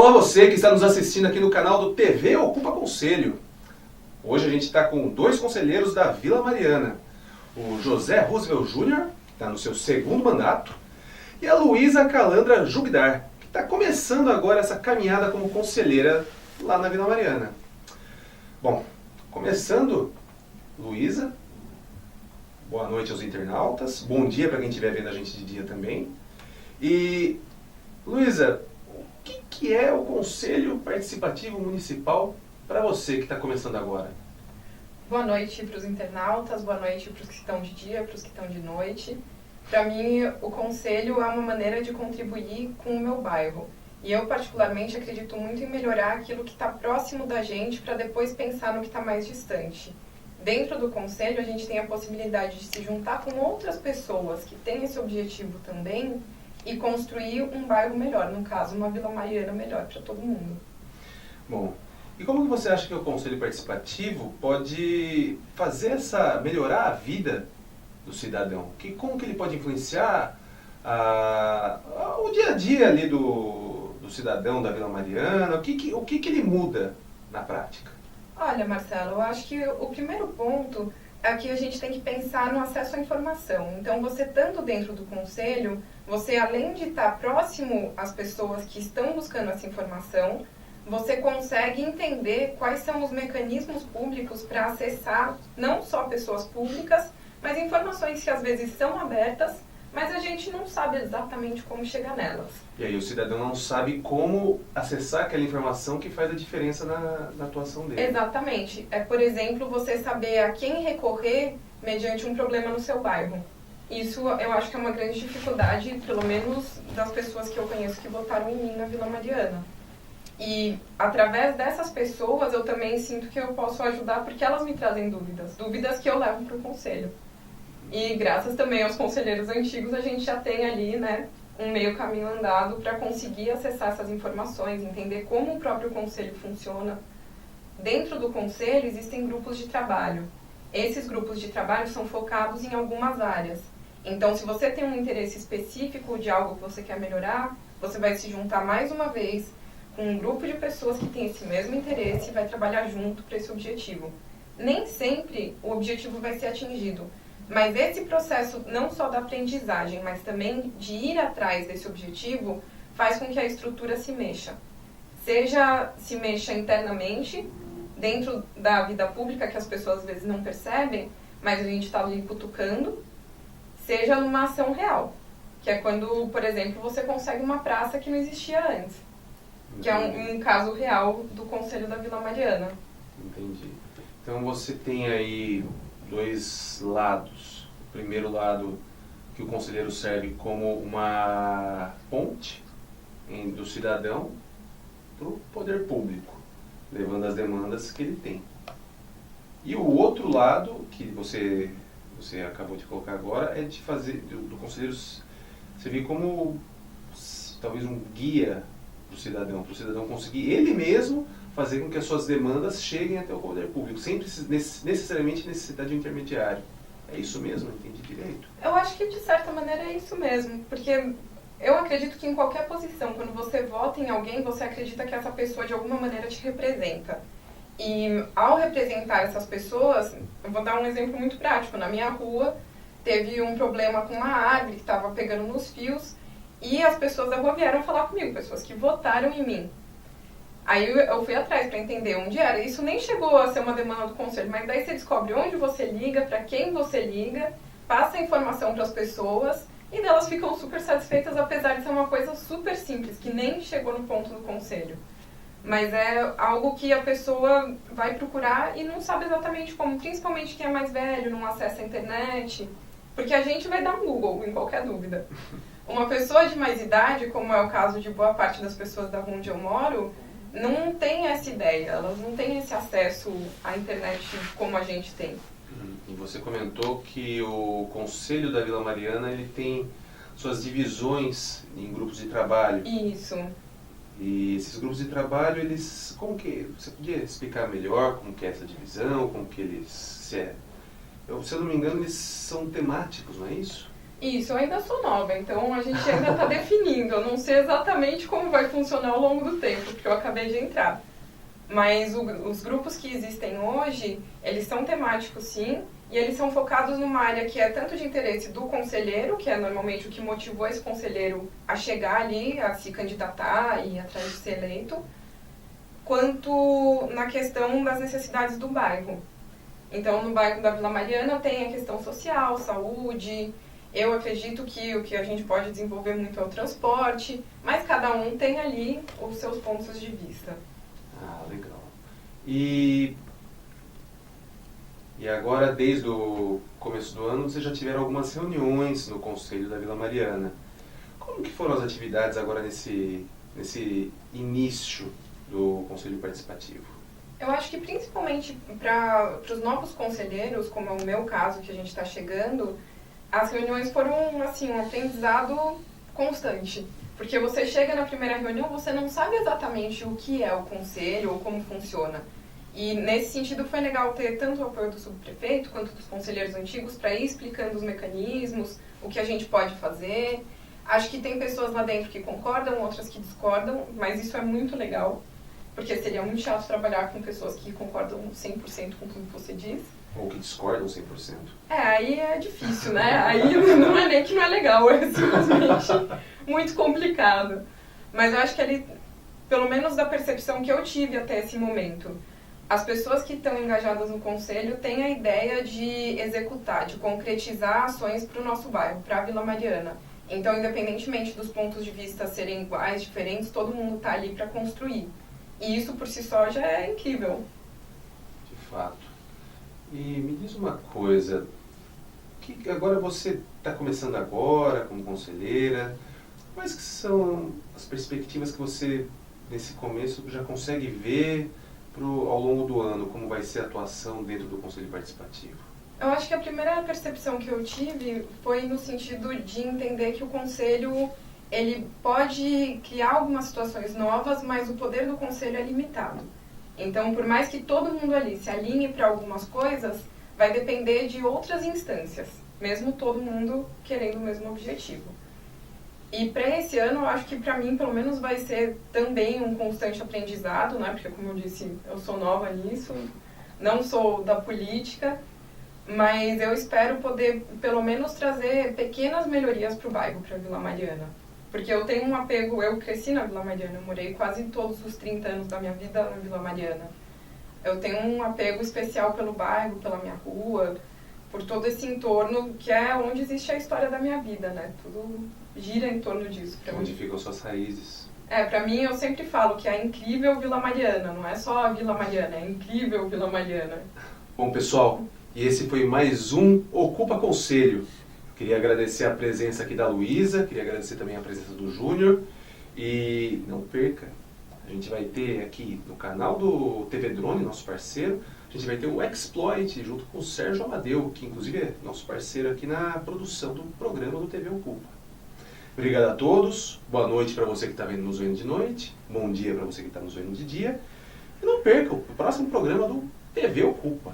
Olá você que está nos assistindo aqui no canal do TV Ocupa Conselho. Hoje a gente está com dois conselheiros da Vila Mariana. O José Roosevelt Júnior, que está no seu segundo mandato, e a Luísa Calandra Jubidar, que está começando agora essa caminhada como conselheira lá na Vila Mariana. Bom, começando, Luísa, boa noite aos internautas, bom dia para quem estiver vendo a gente de dia também. E, Luísa, o que é o Conselho Participativo Municipal para você que está começando agora? Boa noite para os internautas, boa noite para os que estão de dia, para os que estão de noite. Para mim, o Conselho é uma maneira de contribuir com o meu bairro. E eu, particularmente, acredito muito em melhorar aquilo que está próximo da gente para depois pensar no que está mais distante. Dentro do Conselho, a gente tem a possibilidade de se juntar com outras pessoas que têm esse objetivo também e construir um bairro melhor, no caso, uma Vila Mariana melhor para todo mundo. Bom, e como que você acha que o Conselho Participativo pode melhorar a vida do cidadão? Como que ele pode influenciar o dia a dia ali do cidadão da Vila Mariana? O que ele muda na prática? Olha, Marcelo, eu acho que o primeiro ponto é que a gente tem que pensar no acesso à informação. Então, você estando dentro do Conselho, você além de estar próximo às pessoas que estão buscando essa informação, você consegue entender quais são os mecanismos públicos para acessar não só pessoas públicas, mas informações que às vezes são abertas, mas a gente não sabe exatamente como chegar nelas. E aí o cidadão não sabe como acessar aquela informação que faz a diferença na atuação dele. Exatamente. É, por exemplo, você saber a quem recorrer mediante um problema no seu bairro. Isso eu acho que é uma grande dificuldade, pelo menos das pessoas que eu conheço que votaram em mim na Vila Mariana. E através dessas pessoas eu também sinto que eu posso ajudar porque elas me trazem dúvidas que eu levo para o conselho. E graças também aos conselheiros antigos a gente já tem ali, né, um meio caminho andado para conseguir acessar essas informações, entender como o próprio conselho funciona. Dentro do conselho existem grupos de trabalho. Esses grupos de trabalho são focados em algumas áreas. Então, se você tem um interesse específico de algo que você quer melhorar, você vai se juntar mais uma vez com um grupo de pessoas que tem esse mesmo interesse e vai trabalhar junto para esse objetivo. Nem sempre o objetivo vai ser atingido, mas esse processo não só da aprendizagem, mas também de ir atrás desse objetivo, faz com que a estrutura se mexa. Seja se mexa internamente, dentro da vida pública, que as pessoas às vezes não percebem, mas a gente está ali cutucando, seja numa ação real, que é quando, por exemplo, você consegue uma praça que não existia antes. Que é um caso real do Conselho da Vila Mariana. Entendi. Então você tem aí dois lados. O primeiro lado, que o conselheiro serve como uma ponte do cidadão para o poder público, levando as demandas que ele tem. E o outro lado, que você acabou de colocar agora, é de fazer do conselheiro servir como talvez um guia para o cidadão conseguir ele mesmo fazer com que as suas demandas cheguem até o poder público, sem necessariamente necessitar de um intermediário. É isso mesmo? Entendi direito? Eu acho que de certa maneira é isso mesmo, porque eu acredito que em qualquer posição, quando você vota em alguém, você acredita que essa pessoa de alguma maneira te representa. E ao representar essas pessoas, eu vou dar um exemplo muito prático. Na minha rua teve um problema com uma árvore que estava pegando nos fios, e as pessoas da rua vieram falar comigo, pessoas que votaram em mim. Aí eu fui atrás para entender onde era. Isso nem chegou a ser uma demanda do conselho, mas daí você descobre onde você liga, para quem você liga, passa a informação para as pessoas e elas ficam super satisfeitas, apesar de ser uma coisa super simples, que nem chegou no ponto do conselho. Mas é algo que a pessoa vai procurar e não sabe exatamente como, principalmente quem é mais velho, não acessa a internet, porque a gente vai dar um Google em qualquer dúvida. Uma pessoa de mais idade, como é o caso de boa parte das pessoas da rua onde eu moro, não tem essa ideia, elas não têm esse acesso à internet como a gente tem. E você comentou que o Conselho da Vila Mariana ele tem suas divisões em grupos de trabalho. Isso. E esses grupos de trabalho, você podia explicar melhor como que é essa divisão, como que eles... Se eu não me engano, eles são temáticos, não é isso? Isso, eu ainda sou nova, então a gente ainda está definindo. Eu não sei exatamente como vai funcionar ao longo do tempo, porque eu acabei de entrar. Mas os grupos que existem hoje, eles são temáticos sim, e eles são focados numa área que é tanto de interesse do conselheiro, que é normalmente o que motivou esse conselheiro a chegar ali, a se candidatar e atrás de ser eleito, quanto na questão das necessidades do bairro. Então, no bairro da Vila Mariana tem a questão social, saúde. Eu acredito que o que a gente pode desenvolver muito é o transporte, mas cada um tem ali os seus pontos de vista. Ah, legal. E agora, desde o começo do ano, vocês já tiveram algumas reuniões no Conselho da Vila Mariana. Como que foram as atividades agora nesse início do Conselho Participativo? Eu acho que principalmente para os novos conselheiros, como é o meu caso, que a gente está chegando, as reuniões foram assim, um aprendizado constante. Porque você chega na primeira reunião, você não sabe exatamente o que é o conselho ou como funciona. E nesse sentido foi legal ter tanto o apoio do subprefeito quanto dos conselheiros antigos para ir explicando os mecanismos, o que a gente pode fazer. Acho que tem pessoas lá dentro que concordam, outras que discordam, mas isso é muito legal. Porque seria muito chato trabalhar com pessoas que concordam 100% com tudo que você diz. Ou que discordam 100%. Aí é difícil, né? Aí não é nem que não é legal, é simplesmente muito complicado. Mas eu acho que ali, pelo menos da percepção que eu tive até esse momento, as pessoas que estão engajadas no conselho têm a ideia de executar, de concretizar ações para o nosso bairro, para a Vila Mariana. Então, independentemente dos pontos de vista serem iguais, diferentes, todo mundo está ali para construir. E isso por si só já é incrível. De fato. E me diz uma coisa, que agora você está começando agora como conselheira, quais que são as perspectivas que você, nesse começo, já consegue ver ao longo do ano, como vai ser a atuação dentro do Conselho Participativo? Eu acho que a primeira percepção que eu tive foi no sentido de entender que o conselho ele pode criar algumas situações novas, mas o poder do conselho é limitado. Então, por mais que todo mundo ali se alinhe para algumas coisas, vai depender de outras instâncias, mesmo todo mundo querendo o mesmo objetivo. E para esse ano, eu acho que para mim, pelo menos, vai ser também um constante aprendizado, né? Porque, como eu disse, eu sou nova nisso, não sou da política, mas eu espero poder, pelo menos, trazer pequenas melhorias para o bairro, para a Vila Mariana. Porque eu tenho um apego, eu cresci na Vila Mariana, eu morei quase todos os 30 anos da minha vida na Vila Mariana. Eu tenho um apego especial pelo bairro, pela minha rua, por todo esse entorno que é onde existe a história da minha vida, né? Tudo gira em torno disso pra mim. Onde ficam suas raízes. Pra mim eu sempre falo que é incrível Vila Mariana, não é só a Vila Mariana, é incrível Vila Mariana. Bom, pessoal, e esse foi mais um Ocupa Conselho. Queria agradecer a presença aqui da Luísa, queria agradecer também a presença do Júnior. E não perca, a gente vai ter aqui no canal do TV Drone, nosso parceiro, a gente vai ter o Exploit junto com o Sérgio Amadeu, que inclusive é nosso parceiro aqui na produção do programa do TV Ocupa. Obrigado a todos, boa noite para você que está nos vendo de noite, bom dia para você que está nos vendo de dia. E não perca o próximo programa do TV Ocupa.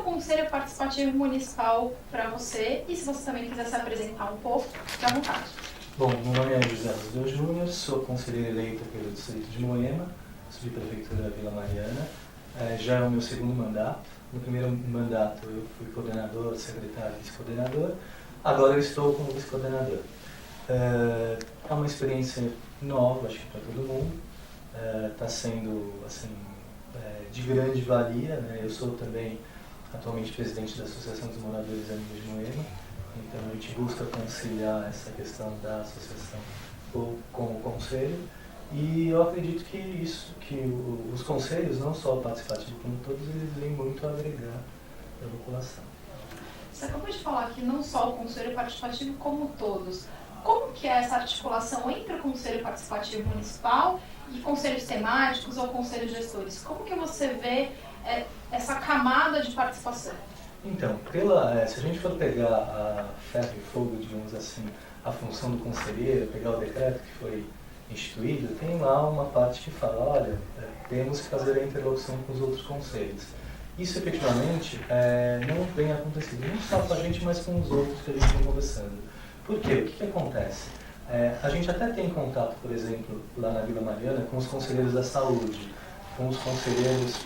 Conselho Participativo Municipal para você, e se você também quiser se apresentar um pouco, fique à vontade. Bom, meu nome é José José Júnior, sou conselheiro eleito pelo Distrito de Moema, subprefeitura da Vila Mariana. Já é o meu segundo mandato. No primeiro mandato eu fui coordenador, secretário e vice-coordenador. Agora eu estou como vice-coordenador. É uma experiência nova, acho que para todo mundo. Está sendo assim, de grande valia, né? Eu sou também atualmente presidente da Associação dos Moradores Amigos de Moema, então a gente busca conciliar essa questão da associação com o conselho, e eu acredito que os conselhos, não só o participativo como todos, eles vêm muito a agregar a população. Você acabou de falar que não só o conselho participativo como todos. Como que é essa articulação entre o conselho participativo municipal e conselhos temáticos ou conselhos gestores? Como que você vê essa camada de participação? Então, se a gente for pegar a ferro e fogo, digamos assim, a função do conselheiro, pegar o decreto que foi instituído, tem lá uma parte que fala, olha, temos que fazer a interlocução com os outros conselhos. Isso efetivamente não vem acontecendo, não só com a gente, mas com os outros que a gente vem conversando. Por quê? O que acontece? A gente até tem contato, por exemplo, lá na Vila Mariana, com os conselheiros da saúde, com os conselheiros,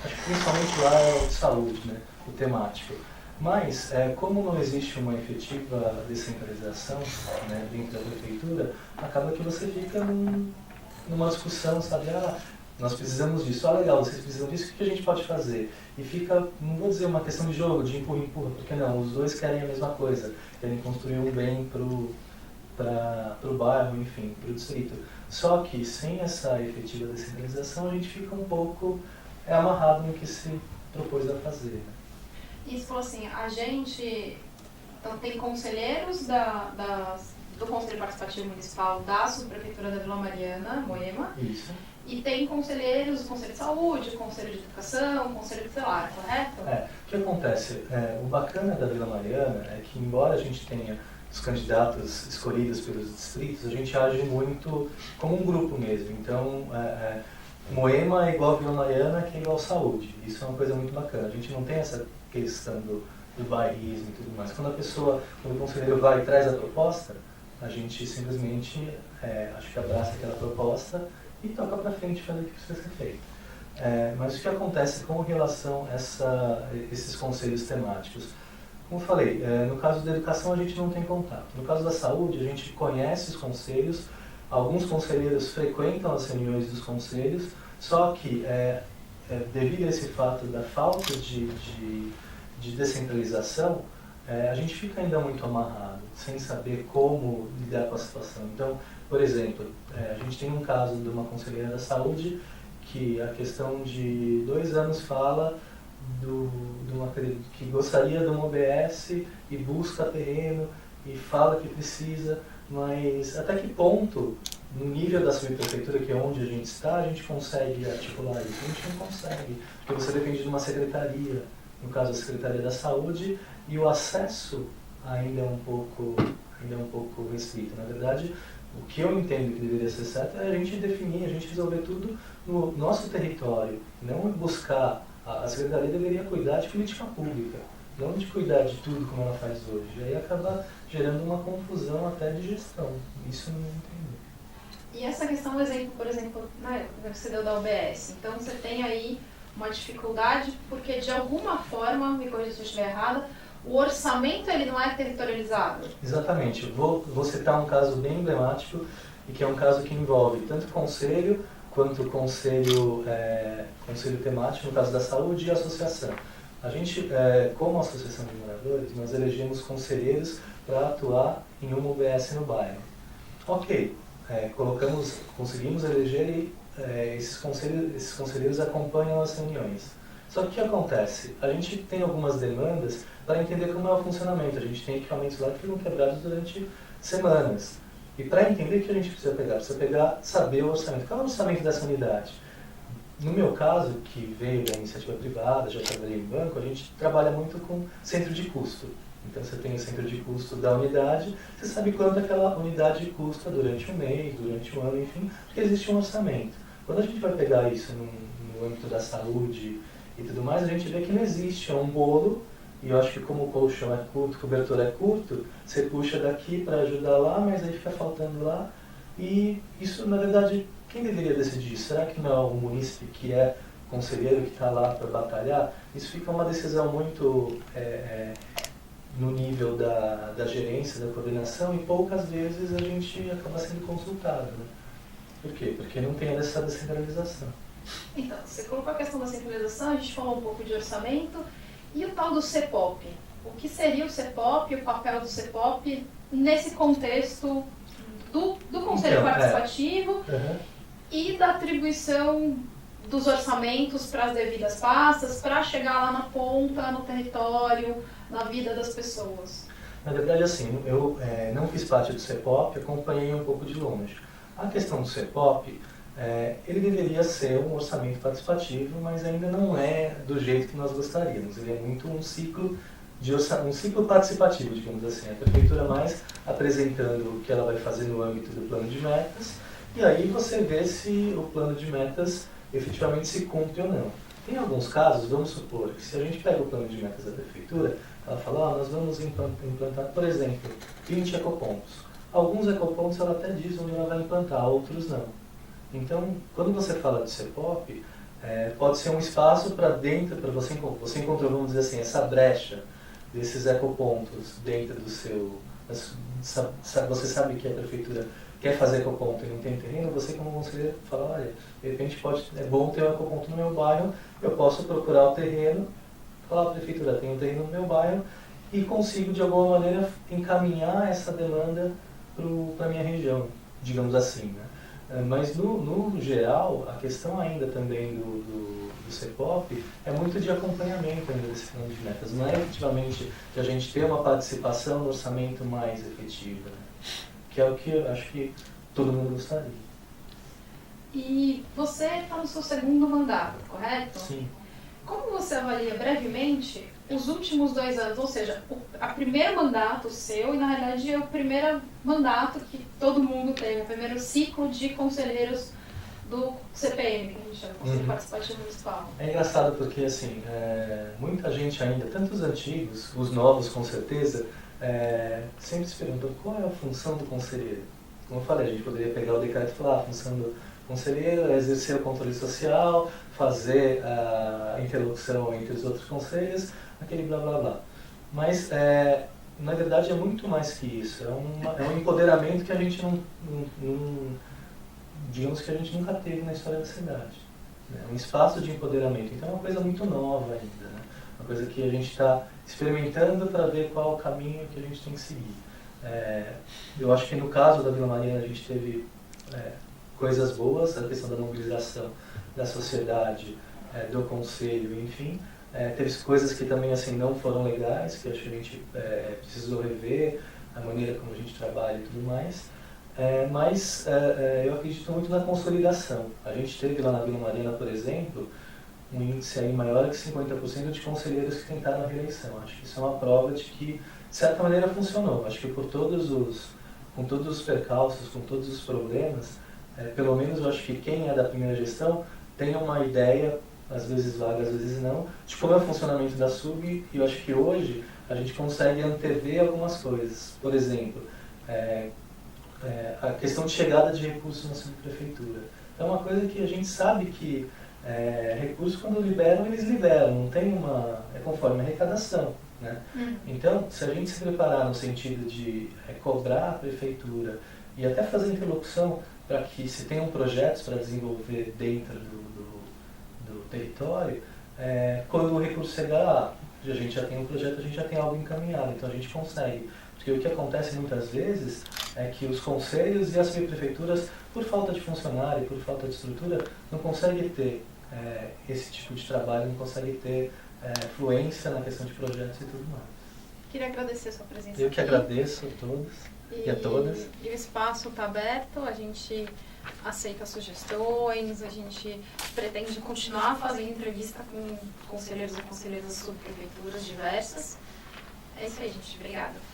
acho que principalmente lá é o de saúde, né, o temático. Mas, como não existe uma efetiva descentralização, né, dentro da prefeitura, acaba que você fica numa discussão, sabe? Nós precisamos disso. Legal, vocês precisam disso, o que a gente pode fazer? E fica, não vou dizer uma questão de jogo, de empurra, porque não, os dois querem a mesma coisa, querem construir um bem para o bairro, enfim, para o distrito. Só que sem essa efetiva descentralização, a gente fica um pouco amarrado no que se propôs a fazer. Né? Isso falou assim, a gente então, tem conselheiros do Conselho Participativo Municipal da Subprefeitura da Vila Mariana, Moema. Isso. E tem conselheiros do Conselho de Saúde, Conselho de Educação, Conselho Tutelar, correto? O que acontece? O bacana da Vila Mariana é que, embora a gente tenha os candidatos escolhidos pelos distritos, a gente age muito como um grupo mesmo. Então, Moema é igual a Vila Mariana, que é igual a Saúde. Isso é uma coisa muito bacana. A gente não tem essa questão do bairrismo e tudo mais. Quando o conselheiro vai e traz a proposta, a gente simplesmente, acho que abraça aquela proposta e toca para frente fazer o que precisa ser feito. Mas o que acontece com relação a esses conselhos temáticos? Como eu falei, no caso da educação a gente não tem contato. No caso da saúde, a gente conhece os conselhos, alguns conselheiros frequentam as reuniões dos conselhos, só que devido a esse fato da falta de descentralização, a gente fica ainda muito amarrado, sem saber como lidar com a situação. Então, por exemplo, a gente tem um caso de uma conselheira da saúde que a questão de 2 anos fala que gostaria de uma OBS e busca terreno e fala que precisa, mas até que ponto, no nível da subprefeitura, que é onde a gente está, a gente consegue articular isso? A gente não consegue, porque você depende de uma secretaria, no caso a Secretaria da Saúde, e o acesso ainda é um pouco restrito. Na verdade, o que eu entendo que deveria ser certo é a gente definir, a gente resolver tudo no nosso território, não buscar. A Secretaria deveria cuidar de política pública, não de cuidar de tudo como ela faz hoje. E aí acaba gerando uma confusão até de gestão. Isso eu não entendo. E essa questão, por exemplo, né, você deu da OBS. Então você tem aí uma dificuldade porque de alguma forma, me corrija se eu estiver errada, o orçamento ele não é territorializado. Exatamente. Vou citar um caso bem emblemático e que é um caso que envolve tanto o conselho quanto o conselho temático, no caso da saúde, e a associação. A gente, como associação de moradores, nós elegemos conselheiros para atuar em uma UBS no bairro. Ok, conseguimos eleger e esses conselheiros acompanham as reuniões. Só que o que acontece? A gente tem algumas demandas para entender como é o funcionamento. A gente tem equipamentos lá que ficam quebrados durante semanas. E para entender o que a gente precisa pegar, saber o orçamento. Qual é o orçamento dessa unidade? No meu caso, que veio da iniciativa privada, já trabalhei em banco, a gente trabalha muito com centro de custo. Então você tem o centro de custo da unidade, você sabe quanto aquela unidade custa durante um mês, durante um ano, enfim, porque existe um orçamento. Quando a gente vai pegar isso no âmbito da saúde e tudo mais, a gente vê que não existe, é um bolo. E eu acho que como o colchão é curto, o cobertor é curto, você puxa daqui para ajudar lá, mas aí fica faltando lá. E isso, na verdade, quem deveria decidir? Será que não é o munícipe que é conselheiro que está lá para batalhar? Isso fica uma decisão muito no nível da gerência, da coordenação, e poucas vezes a gente acaba sendo consultado. Né? Por quê? Porque não tem essa descentralização. Então, você colocou a questão da centralização, a gente falou um pouco de orçamento. E o tal do CEPOP? O que seria o CEPOP, o papel do CEPOP nesse contexto do Conselho Participativo e da atribuição dos orçamentos para as devidas pastas, para chegar lá na ponta, no território, na vida das pessoas? Na verdade, assim, eu não fiz parte do CEPOP, acompanhei um pouco de longe. A questão do CEPOP, ele deveria ser um orçamento participativo, mas ainda não é do jeito que nós gostaríamos. Ele é muito um ciclo um ciclo participativo, digamos assim. A prefeitura mais apresentando o que ela vai fazer no âmbito do plano de metas, e aí você vê se o plano de metas efetivamente se cumpre ou não. Em alguns casos, vamos supor que se a gente pega o plano de metas da prefeitura, ela fala, nós vamos implantar, por exemplo, 20 ecopontos. Alguns ecopontos ela até diz onde ela vai implantar, outros não. Então, quando você fala de CEPOP, pode ser um espaço para dentro, para você encontrou, vamos dizer assim, essa brecha desses ecopontos dentro do seu... Você sabe que a prefeitura quer fazer ecoponto e não tem terreno, você como conselheiro fala, olha, de repente é bom ter um ecoponto no meu bairro, eu posso procurar o terreno, falar, prefeitura, tem um terreno no meu bairro, e consigo de alguma maneira encaminhar essa demanda para a minha região, digamos assim, né? Mas no geral, a questão ainda também do CEPOP é muito de acompanhamento ainda desse plano de metas, não é efetivamente de a gente ter uma participação no orçamento mais efetiva, né? Que é o que eu acho que todo mundo gostaria. E você está no seu segundo mandato, correto? Sim. Como você avalia brevemente os últimos 2 anos, ou seja, o primeiro mandato seu e na realidade é o primeiro mandato que todo mundo teve, o primeiro ciclo de conselheiros do CPM, que a gente chama, Conselho Participativo Municipal? É engraçado porque, assim, muita gente ainda, tanto os antigos, os novos com certeza, sempre se perguntam qual é a função do conselheiro. Como eu falei, a gente poderia pegar o decreto e falar, a função do conselheiro é exercer o controle social, fazer a interlocução entre os outros conselhos, aquele blá blá blá. Mas, na verdade, é muito mais que isso. É um empoderamento que a gente digamos que a gente nunca teve na história da cidade. Um espaço de empoderamento. Então é uma coisa muito nova ainda, né? Uma coisa que a gente está experimentando para ver qual o caminho que a gente tem que seguir. Eu acho que no caso da Vila Mariana a gente teve coisas boas, a questão da mobilização da sociedade, do conselho, enfim. Teve coisas que também assim, não foram legais, que acho que a gente precisou rever, a maneira como a gente trabalha e tudo mais. Mas eu acredito muito na consolidação. A gente teve lá na Vila Mariana, por exemplo, um índice aí maior que 50% de conselheiros que tentaram a reeleição. Acho que isso é uma prova de que, de certa maneira, funcionou. Acho que com todos os percalços, com todos os problemas, pelo menos eu acho que quem é da primeira gestão tem uma ideia, às vezes vaga, às vezes não, de como é o funcionamento da SUB, e eu acho que hoje a gente consegue antever algumas coisas. Por exemplo, a questão de chegada de recursos na subprefeitura. É uma coisa que a gente sabe que recursos, quando liberam, eles liberam, não tem é conforme a arrecadação, né? Então, se a gente se preparar no sentido de cobrar a prefeitura e até fazer interlocução para que se tenham projetos para desenvolver dentro do território, quando o recurso chegar, a gente já tem um projeto, a gente já tem algo encaminhado, então a gente consegue. Porque o que acontece muitas vezes é que os conselhos e as subprefeituras, por falta de funcionário, por falta de estrutura, não conseguem ter esse tipo de trabalho, não conseguem ter fluência na questão de projetos e tudo mais. Queria agradecer a sua presença Eu que aqui. agradeço a todos e a todas. E o espaço está aberto, a gente aceita sugestões, a gente pretende continuar fazendo entrevista com conselheiros e conselheiras das subprefeituras diversas. É isso aí, gente. Obrigada.